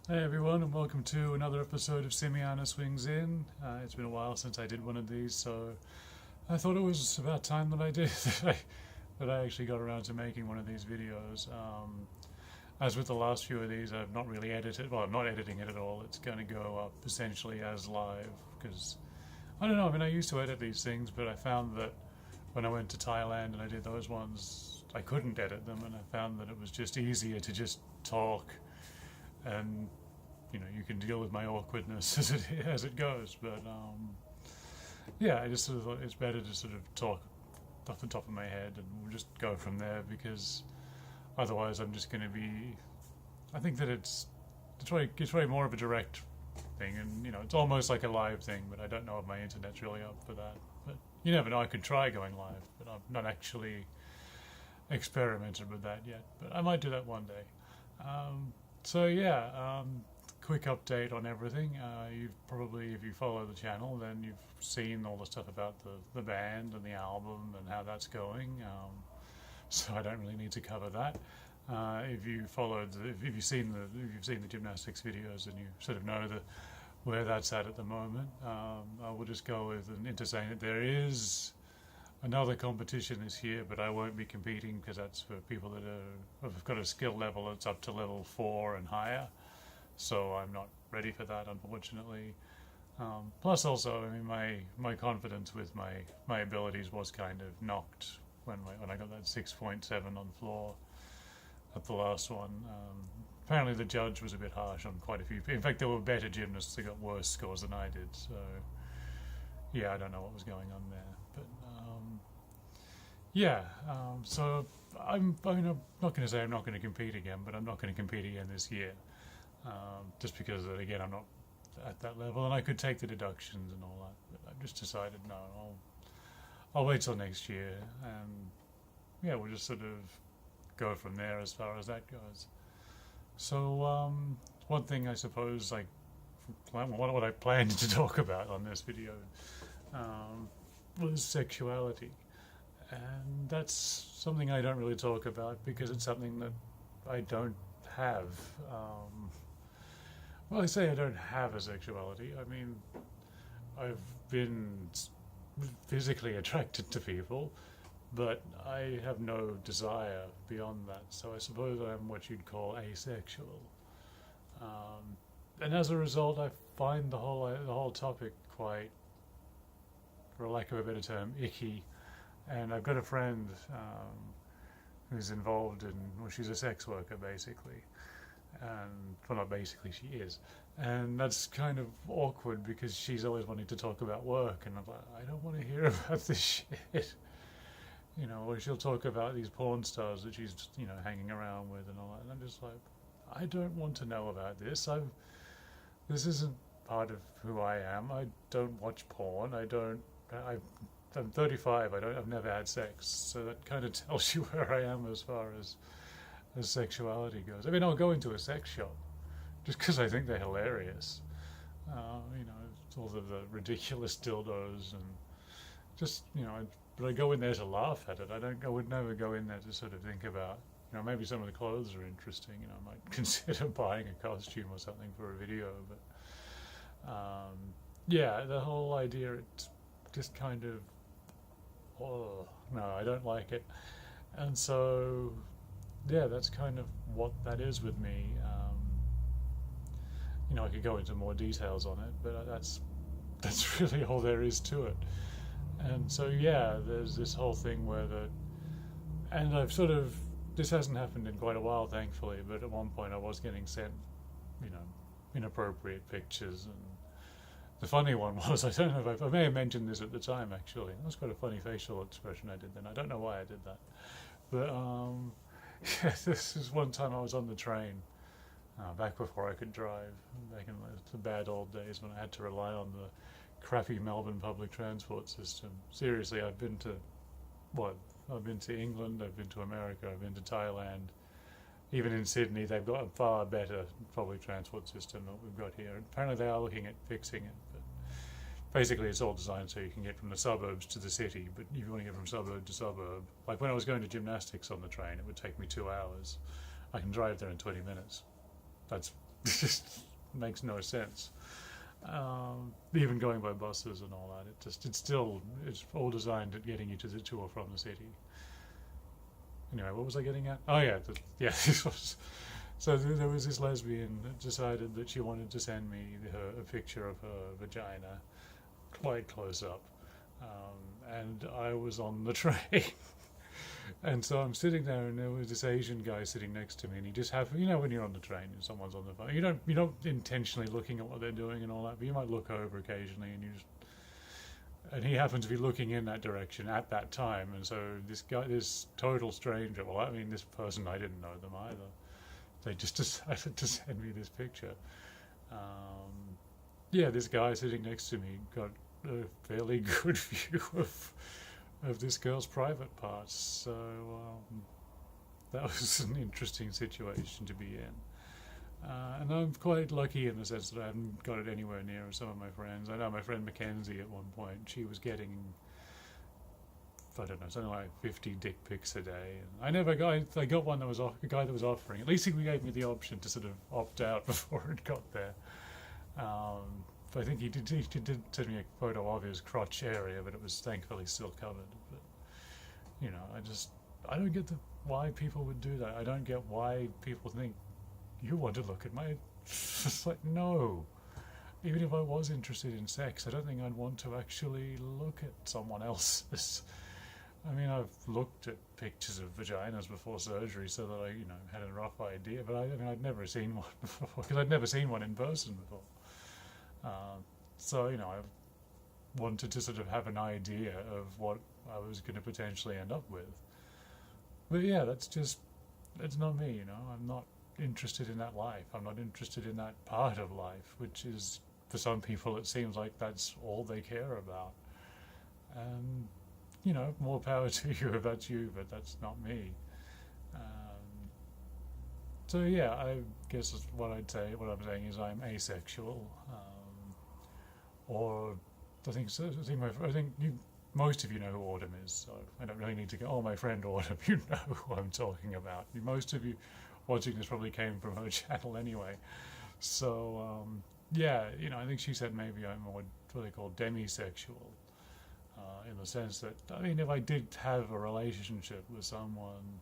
Hey everyone, and welcome to another episode of Simiana Swings In. It's been a while since I did one of these, so I thought it was about time that I did that I actually got around to making one of these videos. As with the last few of these, I've not really edited. Well, I'm not editing it at all. It's going to go up essentially as live because I don't know. I mean, I used to edit these things, but I found that when I went to Thailand and I did those ones, I couldn't edit them, and I found that it was just easier to just talk and you can deal with my awkwardness as it goes. But yeah, I just sort of thought it's better to sort of talk off the top of my head, and we'll just go from there because otherwise I'm just going to be. I think that it's way more of a direct thing, and it's almost like a live thing. But I don't know if my internet's really up for that. But you never know. I could try going live, but I've not actually experimented with that yet. But I might do that one day. So yeah, quick update on everything. You've probably, if you follow the channel, then you've seen all the stuff about the band and the album and how that's going. So I don't really need to cover that. If you followed, if you've seen the gymnastics videos, and you sort of know where that's at the moment. I will just go into saying that there is another competition this year, but I won't be competing because that's for people that have got a skill level that's up to level 4 and higher. So I'm not ready for that, unfortunately. Plus, also, I mean, my confidence with my abilities was kind of knocked when I got that 6.7 on the floor at the last one. Apparently, the judge was a bit harsh on quite a few. In fact, there were better gymnasts that got worse scores than I did. So yeah, I don't know what was going on there, but yeah. So I'm not going to say I'm not going to compete again, but I'm not going to compete again this year, just because again I'm not at that level, and I could take the deductions and all that. But I've just decided no, I'll wait till next year, and yeah, we'll just sort of go from there as far as that goes. So one thing I suppose, like what I planned to talk about on this video was sexuality. And that's something I don't really talk about because it's something that I don't have. Well, I say I don't have a sexuality. I mean, I've been physically attracted to people, but I have no desire beyond that. So I suppose I'm what you'd call asexual. And as a result, I find the whole topic quite, for lack of a better term, icky. And I've got a friend who's involved in, well, she's a sex worker basically, and well, not basically, she is, and that's kind of awkward because she's always wanting to talk about work, and I'm like, I don't want to hear about this shit, or she'll talk about these porn stars that she's hanging around with and all that, and I'm just like, I don't want to know about this. This isn't part of who I am. I don't watch porn. I'm 35. I've never had sex, so that kind of tells you where I am as far as sexuality goes. I mean, I'll go into a sex shop just because I think they're hilarious. All of the ridiculous dildos and just but I go in there to laugh at it. I would never go in there to sort of think about. Maybe some of the clothes are interesting. I might consider buying a costume or something for a video, but yeah, the whole idea, it's just kind of, oh no, I don't like it. And so yeah, that's kind of what that is with me. I could go into more details on it, but that's really all there is to it. And so yeah, there's this whole thing and I've sort of, this hasn't happened in quite a while, thankfully, but at one point I was getting sent inappropriate pictures. And the funny one was, I don't know if I may have mentioned this at the time, actually. It was quite a funny facial expression I did then. I don't know why I did that. But yeah, this is one time I was on the train, back before I could drive, back in the bad old days when I had to rely on the crappy Melbourne public transport system. Seriously, I've been to England, I've been to America, I've been to Thailand. Even in Sydney, they've got a far better public transport system than we've got here. Apparently they are looking at fixing it, but basically it's all designed so you can get from the suburbs to the city, but if you want to get from suburb to suburb, like when I was going to gymnastics on the train, it would take me 2 hours. I can drive there in 20 minutes. That's It just makes no sense. Even going by buses and all that, it's all designed at getting you to or from the city. Anyway, what was I getting at? Oh yeah, this was. So there was this lesbian that decided that she wanted to send me a picture of her vagina, quite close up, and I was on the train. And so I'm sitting there, and there was this Asian guy sitting next to me, and he just happened, when you're on the train and someone's on the phone, you don't intentionally looking at what they're doing and all that, but you might look over occasionally, and he happened to be looking in that direction at that time, and so this total stranger, well, I mean, this person, I didn't know them either. They just decided to send me this picture. This guy sitting next to me got a fairly good view of this girl's private parts, so that was an interesting situation to be in. And I'm quite lucky in the sense that I haven't got it anywhere near some of my friends. I know my friend Mackenzie at one point, she was getting, I don't know, something like 50 dick pics a day. And I got one that was a guy that was offering. At least he gave me the option to sort of opt out before it got there. But I think he did send me a photo of his crotch area, but it was thankfully still covered. But, I don't get why people would do that. I don't get why people think, you want to look at my... It's like, no. Even if I was interested in sex, I don't think I'd want to actually look at someone else's. I mean, I've looked at pictures of vaginas before surgery so that I, had a rough idea, but I'd never seen one before, because I'd never seen one in person before. So, I wanted to sort of have an idea of what I was going to potentially end up with. But yeah, it's not me, I'm not interested in that life. I'm not interested in that part of life, which is, for some people, it seems like that's all they care about. And, more power to you if that's you, but that's not me. So yeah, I guess what I'm saying is I'm asexual. Or most of you know who Autumn is, so I don't really need to go, oh, my friend Autumn, you know who I'm talking about. Most of you watching this probably came from her channel anyway. So, I think she said maybe I'm what they call demisexual, in the sense that, if I did have a relationship with someone,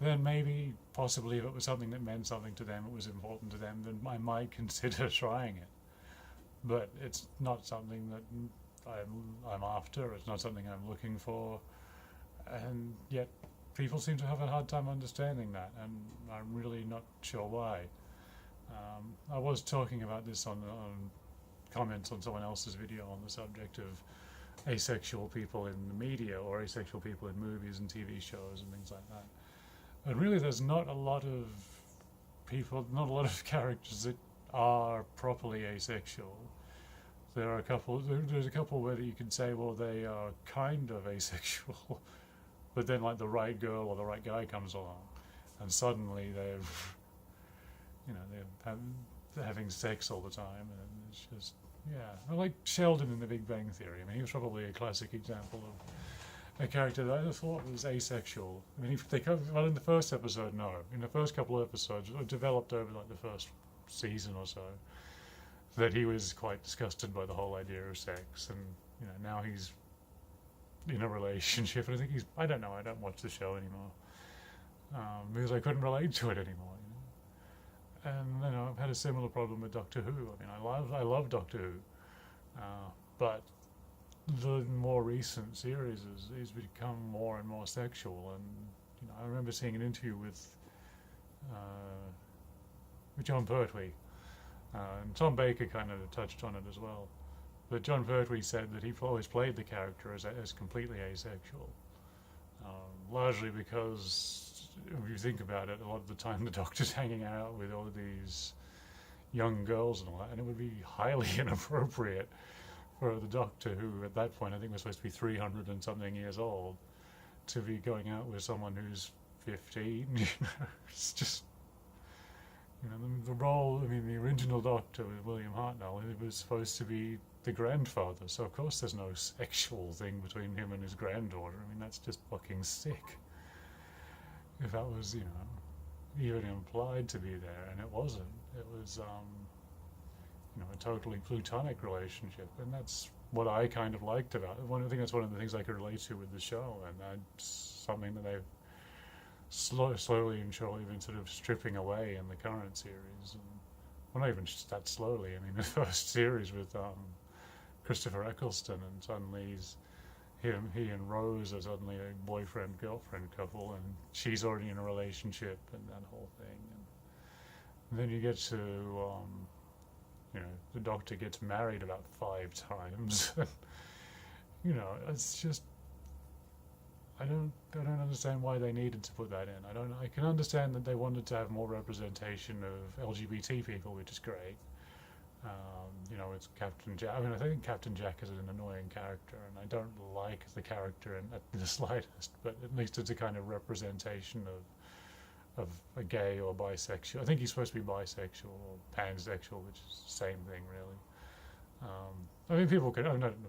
then maybe, possibly, if it was something that meant something to them, it was important to them, then I might consider trying it. But it's not something that I'm after. It's not something I'm looking for, and yet people seem to have a hard time understanding that, and I'm really not sure why. I was talking about this on comments on someone else's video on the subject of asexual people in the media, or asexual people in movies and TV shows and things like that. And really, there's not a lot of characters that are properly asexual. There's a couple where you can say, well, they are kind of asexual, but then like the right girl or the right guy comes along, and suddenly they're having sex all the time, and it's just, like Sheldon in The Big Bang Theory. He was probably a classic example of a character that I thought was asexual. In the first episode, no. In the first couple of episodes, it developed over like the first season or so, that he was quite disgusted by the whole idea of sex, and now he's in a relationship, and I don't know, I don't watch the show anymore, because I couldn't relate to it anymore. And I've had a similar problem with Doctor Who. I love Doctor Who, but the more recent series he's become more and more sexual, and I remember seeing an interview with John Pertwee. And Tom Baker kind of touched on it as well. But John Pertwee said that he always played the character as completely asexual. Largely because, if you think about it, a lot of the time the Doctor's hanging out with all of these young girls and all that, and it would be highly inappropriate for the Doctor, who at that point I think was supposed to be 300 and something years old, to be going out with someone who's 15. It's just... the role, the original Doctor with William Hartnell, it was supposed to be the grandfather, so of course there's no sexual thing between him and his granddaughter. That's just fucking sick. If that was, even implied to be there, and it wasn't. It was a totally plutonic relationship, and that's what I kind of liked about it. I think that's one of the things I could relate to with the show, and that's something that they've slowly and surely been sort of stripping away in the current series. And, well, not even just that slowly. I mean, the first series with Christopher Eccleston, and suddenly he and Rose are suddenly a boyfriend-girlfriend couple, and she's already in a relationship, and that whole thing. And then you get to, the Doctor gets married about 5 times. It's just, I don't understand why they needed to put that in. I can understand that they wanted to have more representation of LGBT people, which is great. It's Captain Jack. I mean, I think Captain Jack is an annoying character, and I don't like the character at the slightest, but at least it's a kind of representation of a gay or bisexual. I think he's supposed to be bisexual or pansexual, which is the same thing, really. I mean, people could,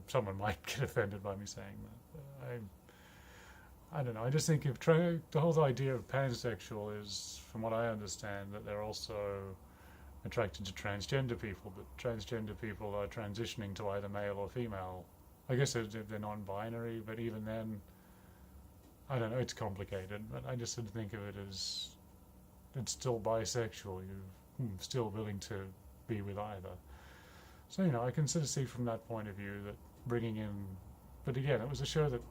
someone might get offended by me saying that. I don't know. I just think the whole idea of pansexual is, from what I understand, that they're also attracted to transgender people, but transgender people are transitioning to either male or female. I guess they're non-binary, but even then, I don't know, it's complicated, but I just sort of think of it as it's still bisexual. You're still willing to be with either. So, I can sort of see from that point of view that bringing in, but again, it was a show that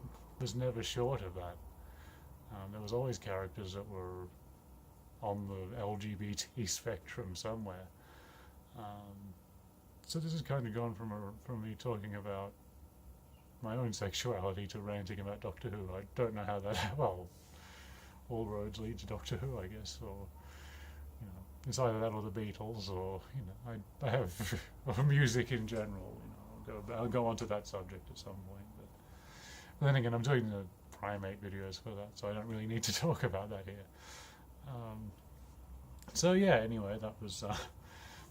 was never short of that. There was always characters that were on the LGBT spectrum somewhere. So this has kind of gone from me talking about my own sexuality to ranting about Doctor Who. I don't know how that, well, all roads lead to Doctor Who, I guess, or, it's either that or the Beatles, or, I have or music in general, I'll go on to that subject at some point. But then again, I'm doing the primate videos for that, so I don't really need to talk about that here. So yeah, anyway, that was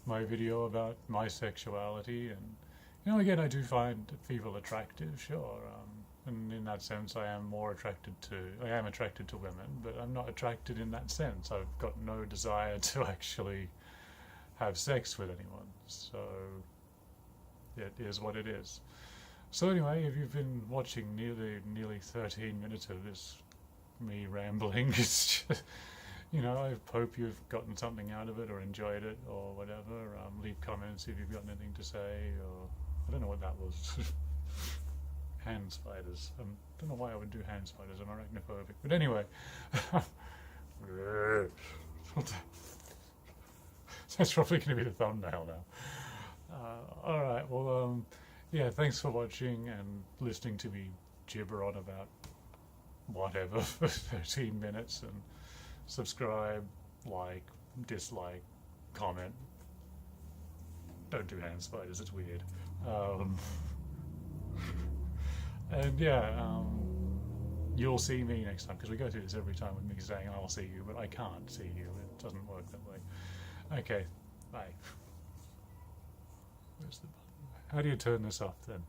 my video about my sexuality, and again, I do find people attractive, sure, and in that sense I am attracted to women, but I'm not attracted in that sense. I've got no desire to actually have sex with anyone, so it is what it is. So anyway, if you've been watching nearly 13 minutes of this me rambling, it's just, I hope you've gotten something out of it or enjoyed it or whatever. Leave comments if you've got anything to say, or I don't know what that was. Hand spiders. I don't know why I would do hand spiders. I'm arachnophobic. But anyway, that's probably going to be the thumbnail now. All right. Well, yeah. Thanks for watching and listening to me gibber on about whatever for 13 minutes, and subscribe, like, dislike, comment. Don't do hand spiders, it's weird. And yeah, you'll see me next time, because we go through this every time with me saying I'll see you, but I can't see you. It doesn't work that way. Okay, bye. Where's the button? How do you turn this off then?